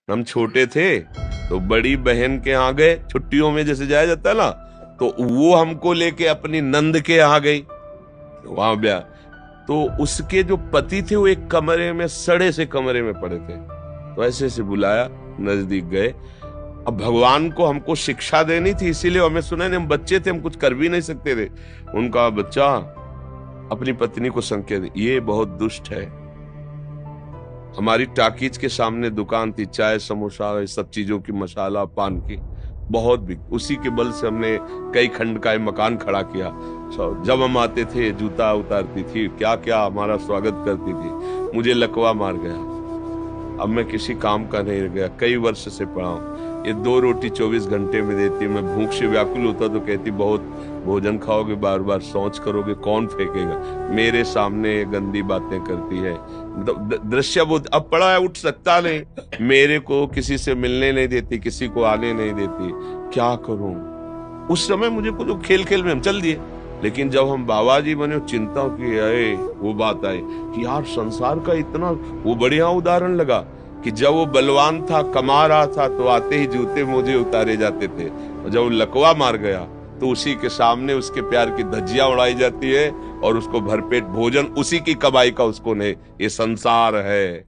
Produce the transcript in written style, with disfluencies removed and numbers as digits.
हम छोटे थे तो बड़ी बहन के यहाँ गए, छुट्टियों में जैसे जाया जाता है ना, तो वो हमको लेके अपनी नंद के यहाँ गई, वहां ब्याह। तो उसके जो पति थे वो एक कमरे में, सड़े से कमरे में पड़े थे, तो ऐसे से बुलाया, नजदीक गए। अब भगवान को हमको शिक्षा देनी थी, इसीलिए हमें सुना नहीं, हम बच्चे थे, हम कुछ कर भी नहीं सकते थे। उनका बच्चा अपनी पत्नी को संकेत, ये बहुत दुष्ट है। हमारी टाकीज के सामने दुकान थी, चाय समोसा ये सब चीजों की, मसाला पान की बहुत बिक, उसी के बल से हमने कई खंड का मकान खड़ा किया। जब हम आते थे जूता उतारती थी, क्या क्या हमारा स्वागत करती थी। मुझे लकवा मार गया, अब मैं किसी काम का नहीं रह गया, कई वर्ष से पड़ा हूँ। ये 2 रोटी 24 घंटे में देती, मैं भूख से व्याकुल होता तो कहती बहुत भोजन खाओगे, बार बार शौच करोगे, कौन फेंकेगा। मेरे सामने गंदी बातें करती है, दृश्य बोध। अब पड़ा है, उठ सकता नहीं, मेरे को किसी से मिलने नहीं देती, किसी को आने नहीं देती, क्या करूं। उस समय मुझे कुछ खेल खेल में हम चल दिए, लेकिन जब हम बाबा जी बने चिंता की आए, वो बात आई कि यार संसार का इतना, वो बढ़िया उदाहरण लगा कि जब वो बलवान था, कमा रहा था, तो आते ही जूते मोजे उतारे जाते थे, और जब वो लकवा मार गया तो उसी के सामने उसके प्यार की धज्जियां उड़ाई जाती है, और उसको भरपेट भोजन उसी की कमाई का उसको नहीं। ये संसार है।